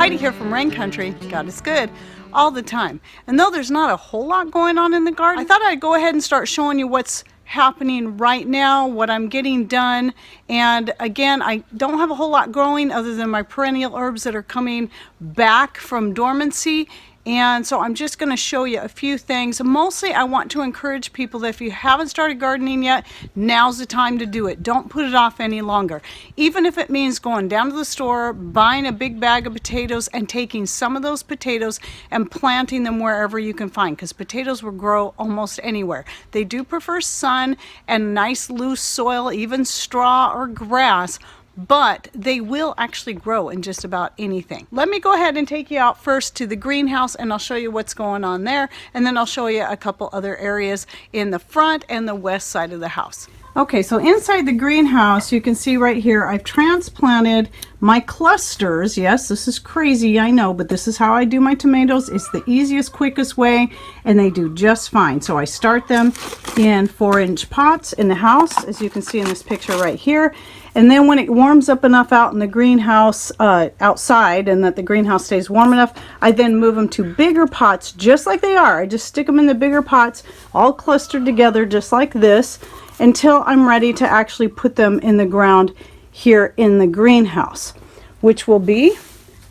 Heidi here from Rain Country. God is good all the time. And though there's not a whole lot going on in the garden, I thought I'd go ahead and start showing you what's happening right now, what I'm getting done. And again, I don't have a whole lot growing other than my perennial herbs that are coming back from dormancy. And so I'm just going to show you a few things. Mostly I want to encourage people that if you haven't started gardening yet, now's the time to do it. Don't put it off any longer. Even if it means going down to the store, buying a big bag of potatoes and taking some of those potatoes and planting them wherever you can find, because potatoes will grow almost anywhere. They do prefer sun and nice loose soil, even straw or grass, but they will actually grow in just about anything. Let me go ahead and take you out first to the greenhouse and I'll show you what's going on there, and then I'll show you a couple other areas in the front and the west side of the house. Okay, so inside the greenhouse, you can see right here, I've transplanted my clusters. Yes, this is crazy, I know, but this is how I do my tomatoes. It's the easiest, quickest way, and they do just fine. So I start them in 4-inch pots in the house, as you can see in this picture right here. And then when it warms up enough out in the greenhouse, outside, and that the greenhouse stays warm enough, I then move them to bigger pots, just like they are. I just stick them in the bigger pots, all clustered together, just like this, until I'm ready to actually put them in the ground here in the greenhouse, which will be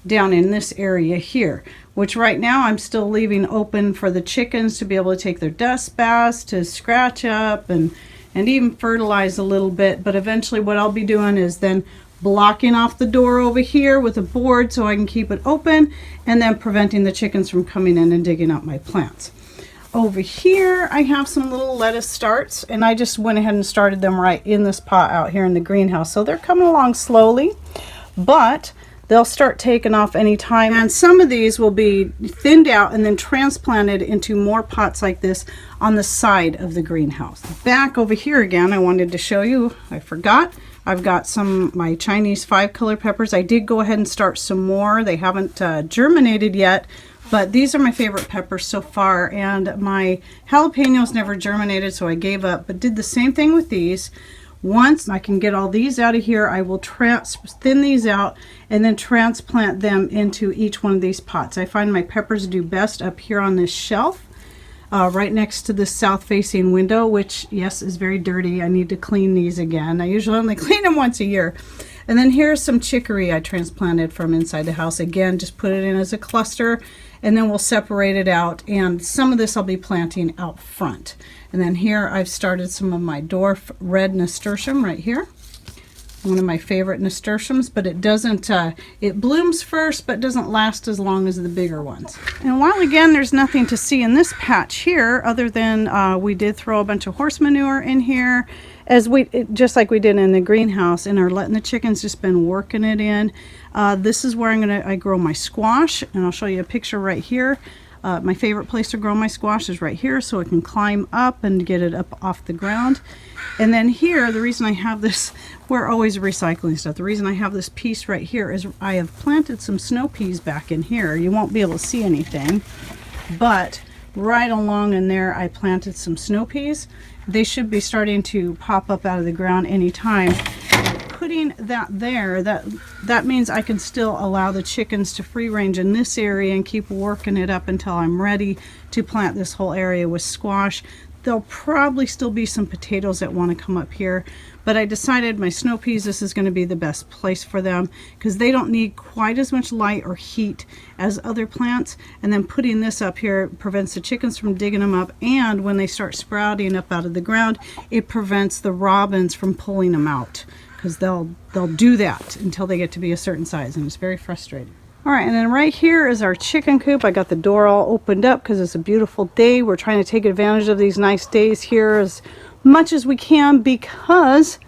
down in this area here, which right now I'm still leaving open for the chickens to be able to take their dust baths, to scratch up and even fertilize a little bit. But eventually what I'll be doing is then blocking off the door over here with a board so I can keep it open, and then preventing the chickens from coming in and digging up my plants. Over here I have some little lettuce starts, and I just went ahead and started them right in this pot out here in the greenhouse. So they're coming along slowly, but they'll start taking off anytime. And some of these will be thinned out and then transplanted into more pots like this on the side of the greenhouse. Back over here again, I wanted to show you, I forgot, I've got some my Chinese 5-color peppers. I did go ahead and start some more. They haven't germinated yet, but these are my favorite peppers so far. And my jalapenos never germinated, so I gave up, but did the same thing with these. Once I can get all these out of here, I will thin these out and then transplant them into each one of these pots. I find my peppers do best up here on this shelf, right next to the south-facing window, which, yes, is very dirty. I need to clean these again. I usually only clean them once a year. And then here's some chicory I transplanted from inside the house. Again, just put it in as a cluster, and then we'll separate it out. And some of this I'll be planting out front. And then here I've started some of my dwarf red nasturtium right here. One of my favorite nasturtiums, but it doesn't, it blooms first, but doesn't last as long as the bigger ones. And while again, there's nothing to see in this patch here, other than we did throw a bunch of horse manure in here, just like we did in the greenhouse, and are letting the chickens just been working it in. This is where I grow my squash, and I'll show you a picture right here. My favorite place to grow my squash is right here, so I can climb up and get it up off the ground. And then here, the reason I have this, we're always recycling stuff. The reason I have this piece right here is I have planted some snow peas back in here. You won't be able to see anything, but right along in there I planted some snow peas. They should be starting to pop up out of the ground anytime. Putting that there, that means I can still allow the chickens to free range in this area and keep working it up until I'm ready to plant this whole area with squash. There'll probably still be some potatoes that want to come up here, but I decided my snow peas, this is going to be the best place for them because they don't need quite as much light or heat as other plants. And then putting this up here prevents the chickens from digging them up, and when they start sprouting up out of the ground, it prevents the robins from pulling them out, because they'll do that until they get to be a certain size, and it's very frustrating. All right, and then right here is our chicken coop. I got the door all opened up because it's a beautiful day. We're trying to take advantage of these nice days here as much as we can, because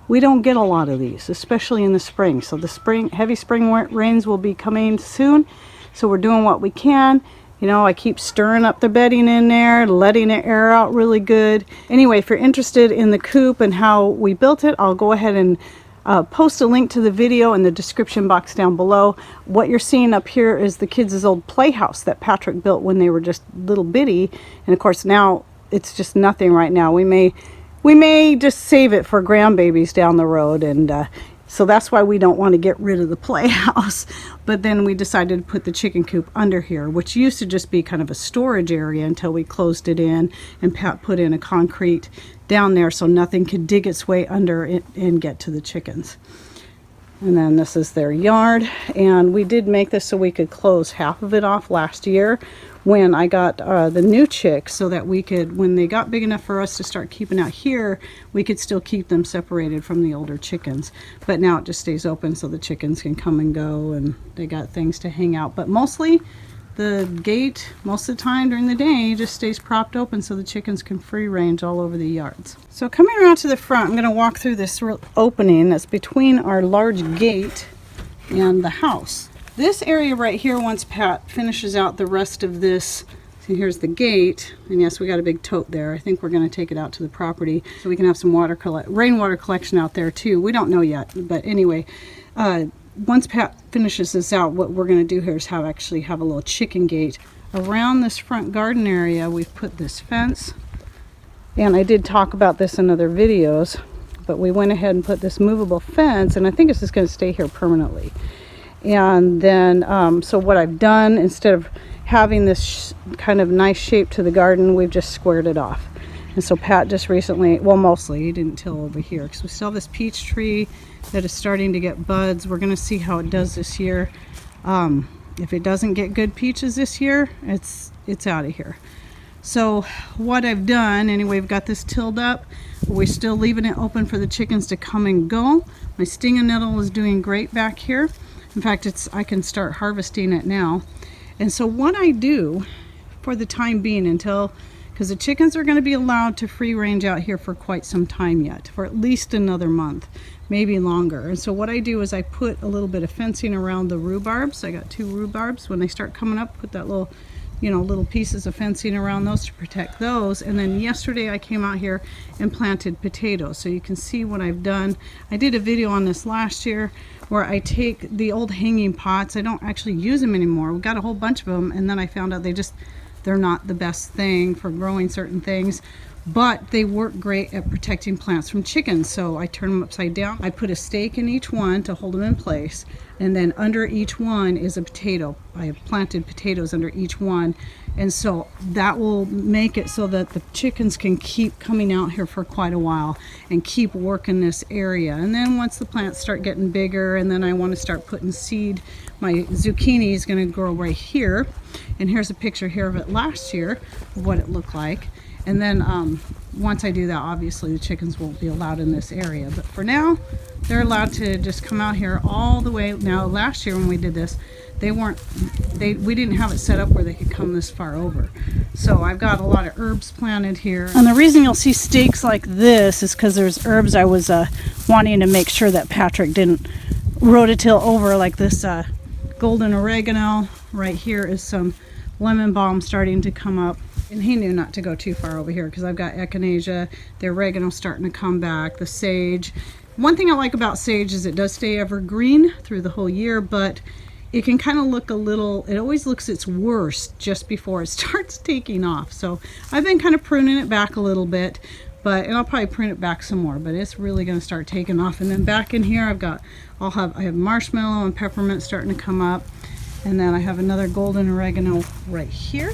we don't get a lot of these, especially in the spring. So the heavy spring rains will be coming soon, so we're doing what we can. You know, I keep stirring up the bedding in there, letting it air out really good. Anyway, if you're interested in the coop and how we built it, I'll go ahead and post a link to the video in the description box down below. What you're seeing up here is the kids' old playhouse that Patrick built when they were just little bitty. And of course now it's just nothing right now. We may just save it for grandbabies down the road and So that's why we don't want to get rid of the playhouse. But then we decided to put the chicken coop under here, which used to just be kind of a storage area until we closed it in and Pat put in a concrete down there so nothing could dig its way under it and get to the chickens. And then this is their yard, and we did make this so we could close half of it off last year when I got the new chicks, so that we could, when they got big enough for us to start keeping out here, we could still keep them separated from the older chickens. But now it just stays open so the chickens can come and go, and they got things to hang out. But mostly the gate, most of the time during the day, just stays propped open so the chickens can free range all over the yards. So coming around to the front, I'm going to walk through this opening that's between our large gate and the house. This area right here, once Pat finishes out the rest of this, so here's the gate, and yes, we got a big tote there. I think we're going to take it out to the property so we can have some rainwater collection out there too. We don't know yet, but anyway, once Pat finishes this out, what we're going to do here is actually have a little chicken gate. Around this front garden area, we've put this fence, and I did talk about this in other videos, but we went ahead and put this movable fence, and I think it's just going to stay here permanently. And then, so what I've done, instead of having this kind of nice shape to the garden, we've just squared it off. And so Pat just recently, well, mostly, he didn't till over here, because we still have this peach tree that is starting to get buds. We're going to see how it does this year. If it doesn't get good peaches this year, it's out of here. So what I've done, anyway, we've got this tilled up. We're still leaving it open for the chickens to come and go. My stinging nettle is doing great back here. In fact, I can start harvesting it now. And so what I do for the time being because the chickens are going to be allowed to free range out here for quite some time yet, for at least another month, maybe longer. And so what I do is I put a little bit of fencing around the rhubarbs. I got 2 rhubarbs. When they start coming up, put that little, little pieces of fencing around those to protect those. And then yesterday I came out here and planted potatoes. So you can see what I've done. I did a video on this last year where I take the old hanging pots. I don't actually use them anymore. We've got a whole bunch of them, and then I found out they're not the best thing for growing certain things, but they work great at protecting plants from chickens. So I turn them upside down. I put a stake in each one to hold them in place, and then under each one is a potato. I have planted potatoes under each one, and so that will make it so that the chickens can keep coming out here for quite a while and keep working this area. And then once the plants start getting bigger, and then I want to start putting seed, my zucchini is going to grow right here. And here's a picture here of it last year, of what it looked like. And then once I do that, obviously the chickens won't be allowed in this area. But for now, they're allowed to just come out here all the way. Now, last year when we did this, we didn't have it set up where they could come this far over. So I've got a lot of herbs planted here. And the reason you'll see stakes like this is because there's herbs I was wanting to make sure that Patrick didn't rototill over, like this golden oregano. Right here is some lemon balm starting to come up. And he knew not to go too far over here because I've got echinacea, the oregano starting to come back, the sage. One thing I like about sage is it does stay evergreen through the whole year, but it can kind of look it always looks its worst just before it starts taking off. So I've been kind of pruning it back a little bit, and I'll probably prune it back some more, but it's really going to start taking off. And then back in here I have marshmallow and peppermint starting to come up. And then I have another golden oregano right here.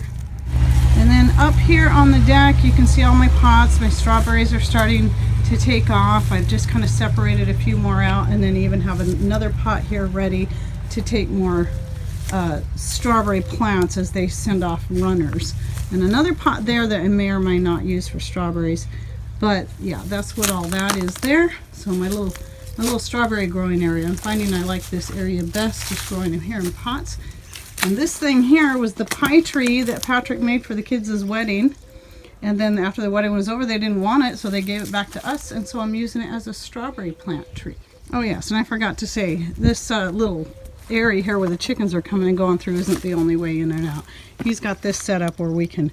And then up here on the deck, you can see all my pots. My strawberries are starting to take off. I've just kind of separated a few more out, and then even have another pot here ready to take more strawberry plants as they send off runners. And another pot there that I may or may not use for strawberries. But yeah, that's what all that is there. So my little strawberry growing area. I'm finding I like this area best, just growing them here in pots. And this thing here was the pie tree that Patrick made for the kids' wedding. And then after the wedding was over, they didn't want it, so they gave it back to us. And so I'm using it as a strawberry plant tree. Oh yes, and I forgot to say, this little area here where the chickens are coming and going through isn't the only way in and out. He's got this set up where we can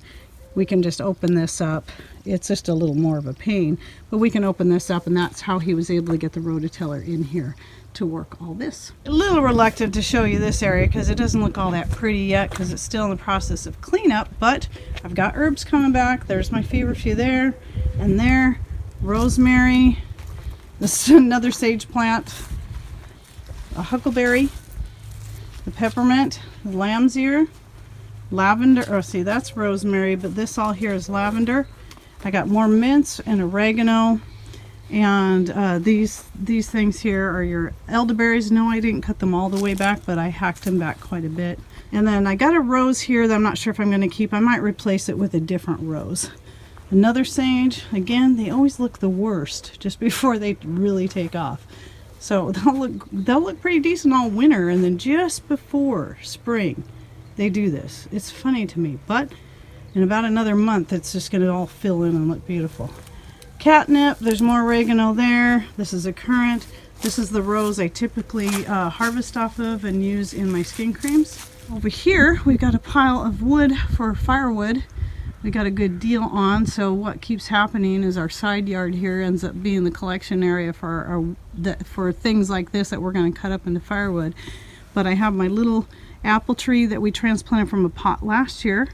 just open this up. It's just a little more of a pain, but we can open this up, and that's how he was able to get the rototiller in here to work all this. A little reluctant to show you this area because it doesn't look all that pretty yet because it's still in the process of cleanup, but I've got herbs coming back. There's my feverfew there and there. Rosemary. This is another sage plant. a huckleberry, the peppermint, the lamb's ear, lavender. Oh, see, that's rosemary, but this all here is lavender. I got more mints and oregano, and these things here are your elderberries. No, I didn't cut them all the way back, but I hacked them back quite a bit. And then I got a rose here that I'm not sure if I'm going to keep. I might replace it with a different rose. Another sage. Again, they always look the worst just before they really take off. So they'll look pretty decent all winter, and then just before spring they do this. It's funny to me, but in about another month it's just going to all fill in and look beautiful. Catnip, there's more oregano there. This is a currant. This is the rose I typically harvest off of and use in my skin creams. Over here we've got a pile of wood for firewood. We got a good deal on, so what keeps happening is our side yard here ends up being the collection area for for things like this that we're going to cut up into firewood. But I have my little apple tree that we transplanted from a pot last year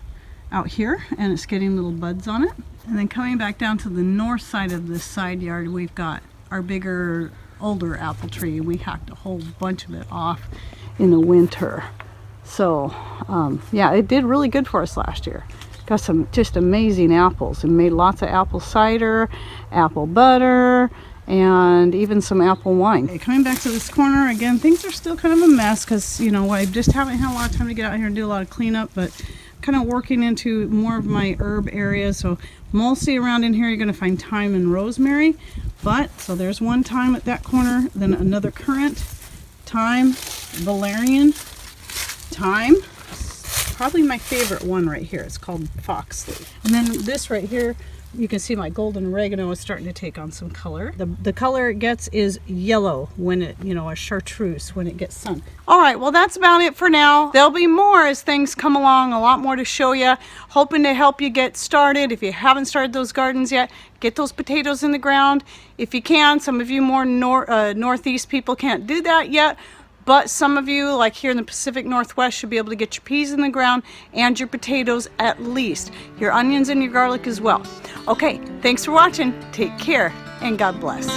out here, and it's getting little buds on it. And then coming back down to the north side of this side yard, we've got our bigger, older apple tree. We hacked a whole bunch of it off in the winter. So yeah, it did really good for us last year. Got some just amazing apples and made lots of apple cider, apple butter, and even some apple wine. Okay, coming back to this corner again, things are still kind of a mess because, you know, I just haven't had a lot of time to get out here and do a lot of cleanup, but kind of working into more of my herb area. So mostly around in here you're going to find thyme and rosemary. But so there's one thyme at that corner, then another currant, thyme, valerian, thyme. Probably my favorite one right here. It's called foxleaf. And then this right here, you can see my golden oregano is starting to take on some color. The color it gets is yellow when it, you know, a chartreuse when it gets sun. All right, well that's about it for now. There'll be more as things come along, a lot more to show you. Hoping to help you get started. If you haven't started those gardens yet, get those potatoes in the ground. If you can, some of you more northeast people can't do that yet. But some of you, like here in the Pacific Northwest, should be able to get your peas in the ground and your potatoes at least. Your onions and your garlic as well. Okay, thanks for watching. Take care and God bless.